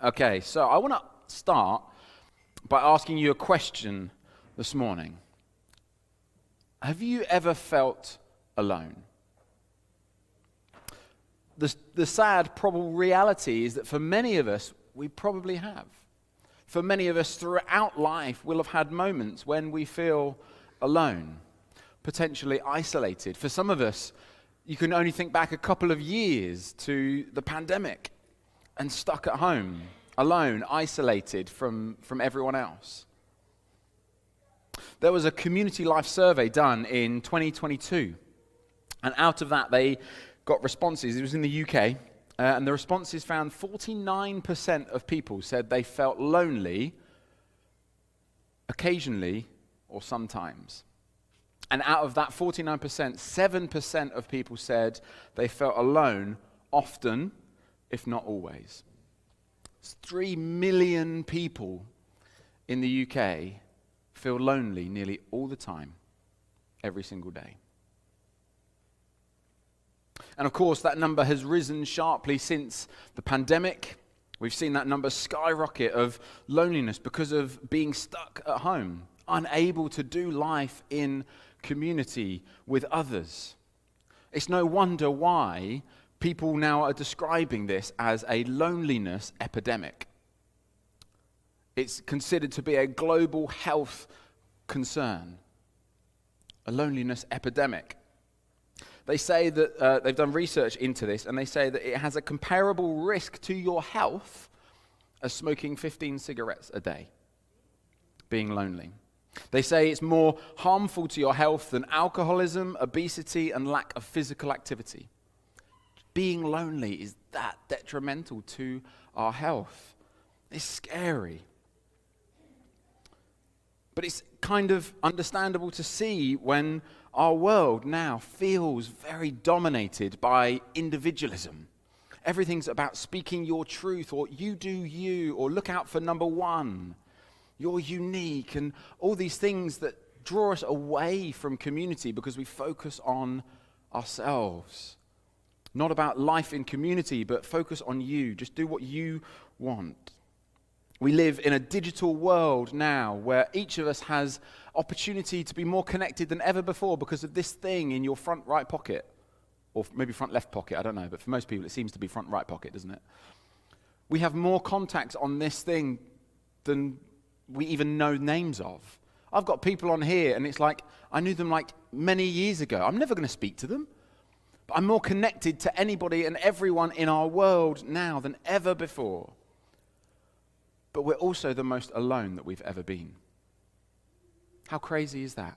Okay, so I want to start by asking you a question this morning. Have you ever felt alone? The sad, probable reality is that for many of us, we probably have. For many of us throughout life, we'll have had moments when we feel alone, potentially isolated. For some of us, you can only think back a couple of years to the pandemic and stuck at home, alone, isolated from everyone else. There was a community life survey done in 2022, and out of that they got responses. It was in the UK, and the responses found 49% of people said they felt lonely occasionally or sometimes. And out of that 49%, 7% of people said they felt alone often, if not always. It's 3 million people in the UK feel lonely nearly all the time, every single day. And of course, that number has risen sharply since the pandemic. We've seen that number skyrocket of loneliness because of being stuck at home, unable to do life in community with others. It's no wonder why people now are describing this as a loneliness epidemic. It's considered to be a global health concern, a loneliness epidemic. They say that they've done research into this, and they say that it has a comparable risk to your health as smoking 15 cigarettes a day, being lonely. They say it's more harmful to your health than alcoholism, obesity, and lack of physical activity. Being lonely is that detrimental to our health. It's scary. But it's kind of understandable to see when our world now feels very dominated by individualism. Everything's about speaking your truth, or you do you, or look out for number one. You're unique, and all these things that draw us away from community because we focus on ourselves. Not about life in community, but focus on you. Just do what you want. We live in a digital world now where each of us has opportunity to be more connected than ever before because of this thing in your front right pocket. Or maybe front left pocket, I don't know. But for most people, it seems to be front right pocket, doesn't it? We have more contacts on this thing than we even know names of. I've got people on here, and it's like, I knew them like many years ago. I'm never going to speak to them. But I'm more connected to anybody and everyone in our world now than ever before. But we're also the most alone that we've ever been. How crazy is that?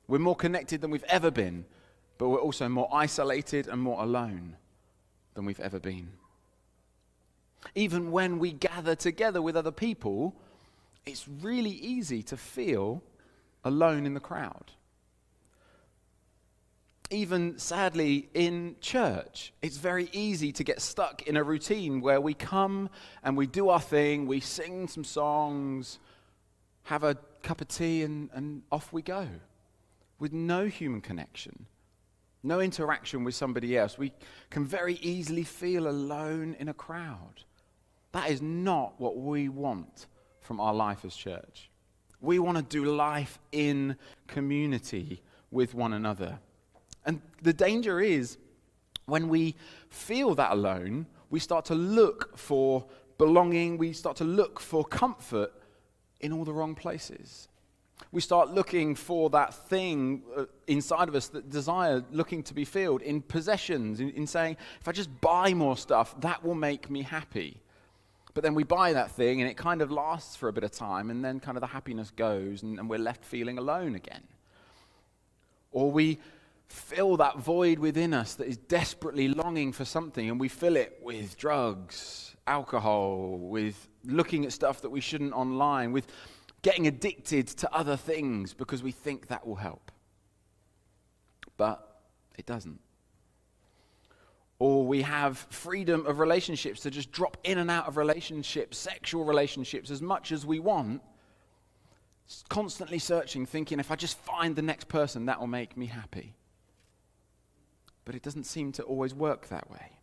We're more connected than we've ever been, but we're also more isolated and more alone than we've ever been. Even when we gather together with other people, it's really easy to feel alone in the crowd. Even sadly in church, it's very easy to get stuck in a routine where we come and we do our thing, we sing some songs, have a cup of tea, and off we go. With no human connection, no interaction with somebody else. We can very easily feel alone in a crowd. That is not what we want from our life as church. We want to do life in community with one another. And the danger is, when we feel that alone, we start to look for belonging, we start to look for comfort in all the wrong places. We start looking for that thing inside of us, that desire looking to be filled in possessions, in saying, if I just buy more stuff, that will make me happy. But then we buy that thing and it kind of lasts for a bit of time, and then kind of the happiness goes and we're left feeling alone again. Or we fill that void within us that is desperately longing for something, and we fill it with drugs, alcohol, with looking at stuff that we shouldn't online, with getting addicted to other things because we think that will help. But it doesn't. Or we have freedom of relationships to just drop in and out of relationships, sexual relationships, as much as we want, constantly searching, thinking, if I just find the next person, that will make me happy. But it doesn't seem to always work that way.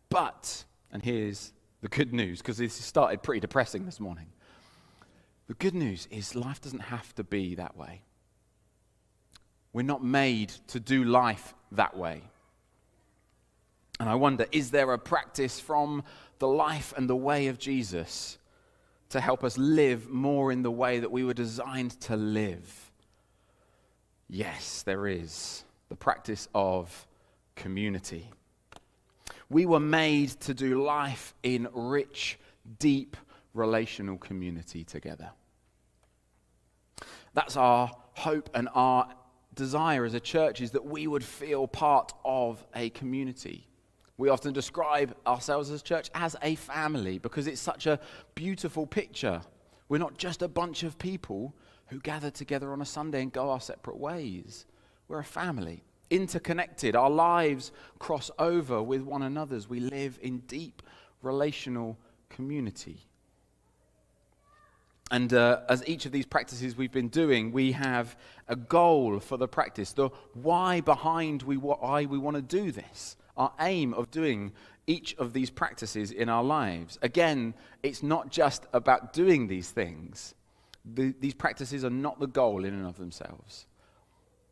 But, and here's The good news, because this started pretty depressing this morning. The good news is life doesn't have to be that way. We're not made to do life that way. And I wonder, is there a practice from the life and the way of Jesus to help us live more in the way that we were designed to live? Yes, there is. The practice of community. We were made to do life in rich, deep, relational community together. That's our hope and our desire as a church, is that we would feel part of a community. We often describe ourselves as a church as a family because it's such a beautiful picture. We're not just a bunch of people who gather together on a Sunday and go our separate ways. We're a family, interconnected. Our lives cross over with one another's. We live in deep relational community. And as each of these practices we've been doing, we have a goal for the practice, the why behind why we want to do this, our aim of doing each of these practices in our lives. Again, it's not just about doing these things. These practices are not the goal in and of themselves.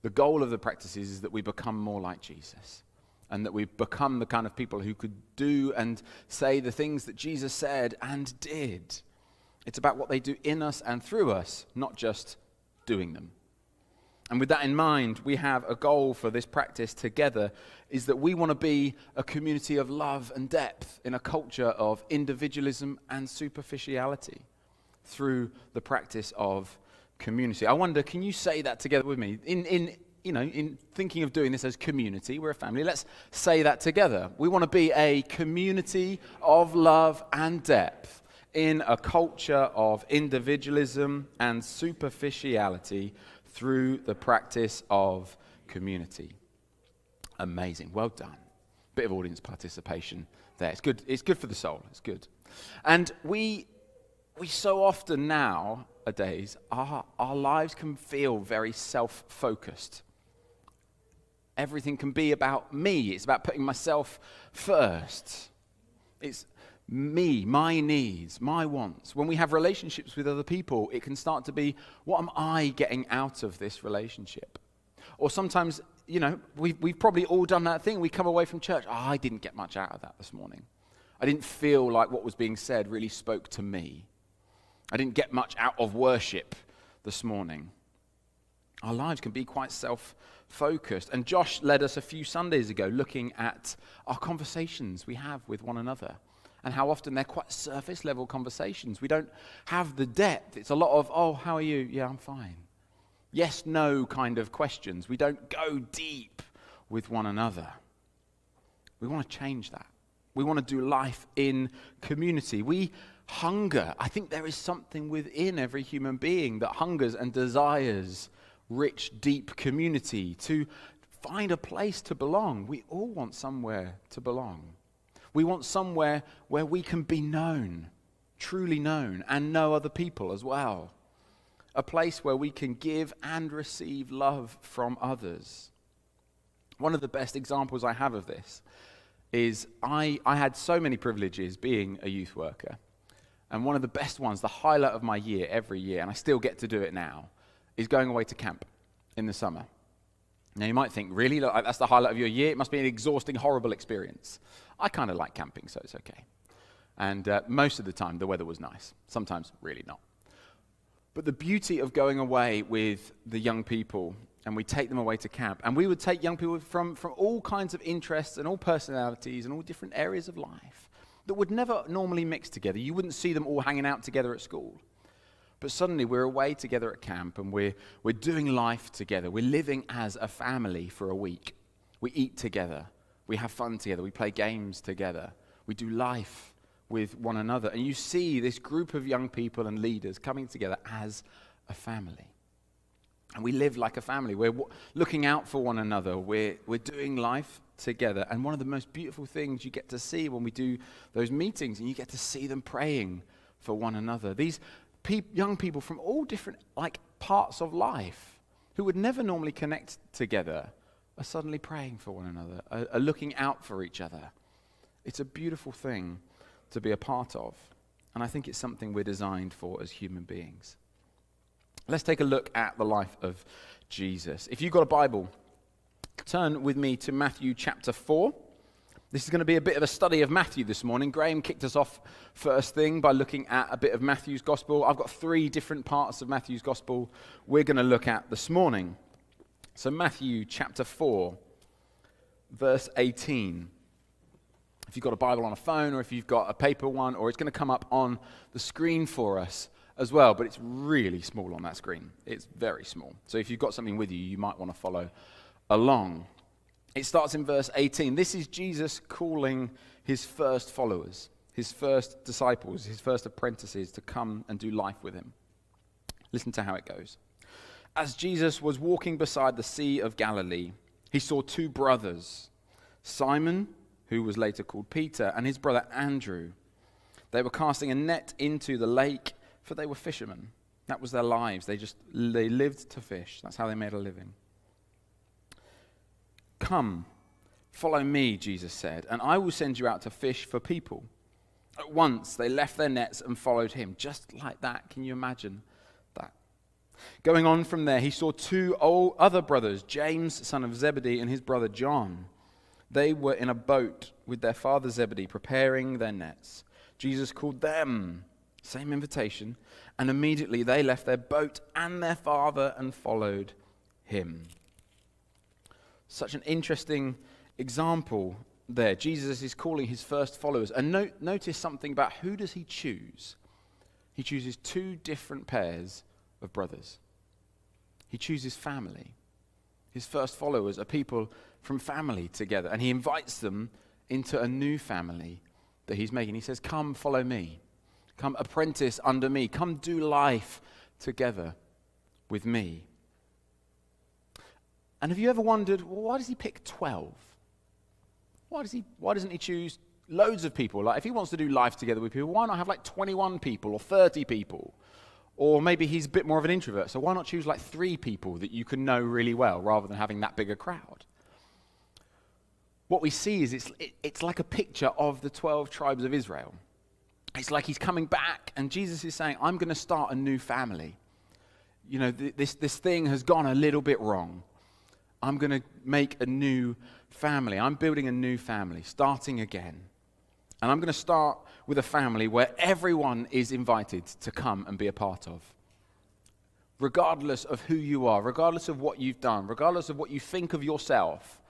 The goal of the practices is that we become more like Jesus, and that we become the kind of people who could do and say the things that Jesus said and did. It's about what they do in us and through us, not just doing them. And with that in mind, we have a goal for this practice together, is that we want to be a community of love and depth in a culture of individualism and superficiality through the practice of community. I wonder, can you say that together with me? In thinking of doing this as community, we're a family, let's say that together. We want to be a community of love and depth in a culture of individualism and superficiality through the practice of community. Amazing. Well done. Bit of audience participation there. It's good for the soul. It's good. And we so often nowadays, our lives can feel very self-focused. Everything can be about me. It's about putting myself first. It's me, my needs, my wants. When we have relationships with other people, it can start to be, what am I getting out of this relationship? Or sometimes, we've probably all done that thing. We come away from church, I didn't get much out of that this morning. I didn't feel like what was being said really spoke to me. I didn't get much out of worship this morning. Our lives can be quite self-focused. And Josh led us a few Sundays ago looking at our conversations we have with one another, and how often they're quite surface-level conversations. We don't have the depth. It's a lot of, oh, how are you? Yeah, I'm fine. Yes, no kind of questions. We don't go deep with one another. We want to change that. We want to do life in community. We hunger. I think there is something within every human being that hungers and desires rich, deep community, to find a place to belong. We all want somewhere to belong. We want somewhere where we can be known, truly known, and know other people as well. A place where we can give and receive love from others. One of the best examples I have of this is I had so many privileges being a youth worker. And one of the best ones, the highlight of my year every year, and I still get to do it now, is going away to camp in the summer. Now you might think, really? Like, that's the highlight of your year? It must be an exhausting, horrible experience. I kind of like camping, so it's okay. And most of the time, the weather was nice. Sometimes, really not. But the beauty of going away with the young people, and we take them away to camp, and we would take young people from all kinds of interests and all personalities and all different areas of life that would never normally mix together. You wouldn't see them all hanging out together at school. But suddenly we're away together at camp, and we're doing life together. We're living as a family for a week. We eat together. We have fun together. We play games together. We do life with one another. And you see this group of young people and leaders coming together as a family. And we live like a family. We're looking out for one another. We're doing life together. And one of the most beautiful things you get to see when we do those meetings, and you get to see them praying for one another. These young people from all different parts of life who would never normally connect together are suddenly praying for one another, are looking out for each other. It's a beautiful thing to be a part of. And I think it's something we're designed for as human beings. Let's take a look at the life of Jesus. If you've got a Bible, turn with me to Matthew chapter 4. This is going to be a bit of a study of Matthew this morning. Graham kicked us off first thing by looking at a bit of Matthew's gospel. I've got 3 different parts of Matthew's gospel we're going to look at this morning. So Matthew chapter 4, verse 18. If you've got a Bible on a phone or if you've got a paper one, or it's going to come up on the screen for us as well, but it's really small on that screen. It's very small. So if you've got something with you, you might want to follow along. It starts in verse 18. This is Jesus calling his first followers, his first disciples, his first apprentices to come and do life with him. Listen to how it goes. As Jesus was walking beside the Sea of Galilee, he saw 2 brothers, Simon, who was later called Peter, and his brother Andrew. They were casting a net into the lake, for they were fishermen. That was their lives. They lived to fish. That's how they made a living. Come, follow me, Jesus said, and I will send you out to fish for people. At once they left their nets and followed him. Just like that. Can you imagine that? Going on from there, he saw 2 other brothers, James, son of Zebedee, and his brother John. They were in a boat with their father Zebedee, preparing their nets. Jesus called them, same invitation, and immediately they left their boat and their father and followed him. Such an interesting example there. Jesus is calling his first followers. And notice something about who does he choose? He chooses 2 different pairs of brothers. He chooses family. His first followers are people from family together. And he invites them into a new family that he's making. He says, come follow me. Come apprentice under me. Come do life together with me. And have you ever wondered, well, why does he pick 12? Why doesn't he choose loads of people? Like, if he wants to do life together with people, why not have like 21 people or 30 people? Or maybe he's a bit more of an introvert, so why not choose like 3 people that you can know really well rather than having that big a crowd? What we see is it's like a picture of the 12 tribes of Israel. It's like he's coming back and Jesus is saying, I'm going to start a new family. You know, this thing has gone a little bit wrong. I'm going to make a new family. I'm building a new family, starting again. And I'm going to start with a family where everyone is invited to come and be a part of. Regardless of who you are, regardless of what you've done, regardless of what you think of yourself,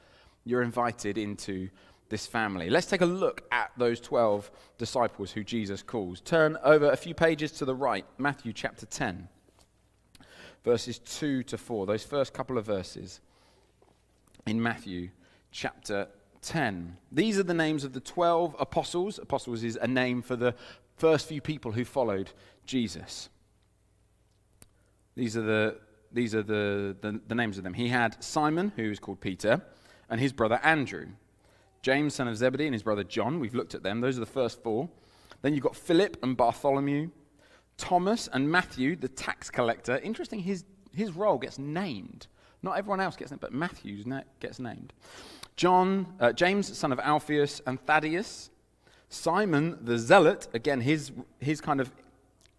you're invited into this family. Let's take a look at those 12 disciples who Jesus calls. Turn over a few pages to the right, Matthew chapter 10, verses 2 to 4, those first couple of verses. In Matthew chapter 10. These are the names of the 12 apostles. Apostles is a name for the first few people who followed Jesus. These are the names of them. He had Simon, who is called Peter, and his brother Andrew. James, son of Zebedee, and his brother John. We've looked at them. Those are the first 4. Then you've got Philip and Bartholomew, Thomas and Matthew, the tax collector. Interesting, his role gets named. Not everyone else gets named, but Matthew gets named. James, son of Alphaeus, and Thaddeus. Simon, the zealot. Again, his kind of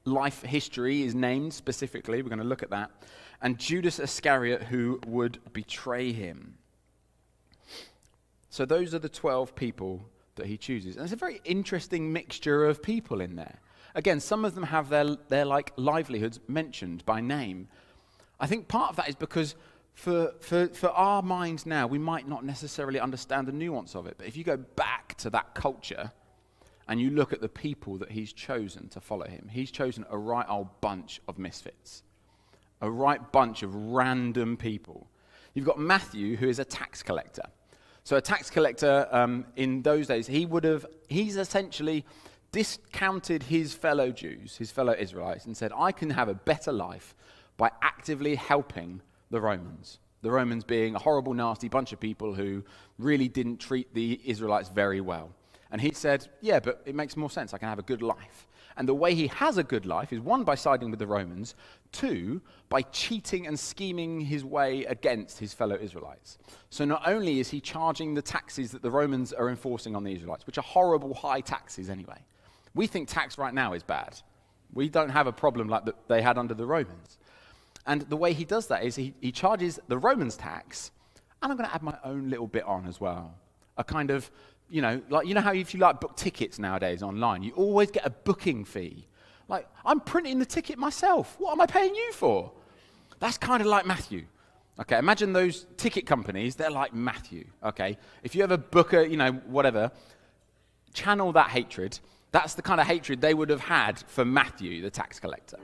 life history is named specifically. We're going to look at that. And Judas Iscariot, who would betray him. So those are the 12 people that he chooses. And it's a very interesting mixture of people in there. Again, some of them have their like livelihoods mentioned by name. I think part of that is because for our minds now, we might not necessarily understand the nuance of it. But if you go back to that culture and you look at the people that he's chosen to follow him, he's chosen a right old bunch of misfits, a right bunch of random people. You've got Matthew, who is a tax collector. So a tax collector in those days, he's essentially discounted his fellow Jews, his fellow Israelites, and said, I can have a better life by actively helping the Romans being a horrible, nasty bunch of people who really didn't treat the Israelites very well. And he said, yeah, but it makes more sense. I can have a good life. And the way he has a good life is, 1, by siding with the Romans, 2, by cheating and scheming his way against his fellow Israelites. So not only is he charging the taxes that the Romans are enforcing on the Israelites, which are horrible high taxes anyway, We think tax right now is bad. We don't have a problem like that they had under the Romans. And the way he does that is he charges the Romans tax, and I'm going to add my own little bit on as well. A kind of, like, how if you like book tickets nowadays online, you always get a booking fee. Like, I'm printing the ticket myself. What am I paying you for? That's kind of like Matthew. Okay, imagine those ticket companies, they're like Matthew, okay? If you ever book a, whatever, channel that hatred. That's the kind of hatred they would have had for Matthew, the tax collector.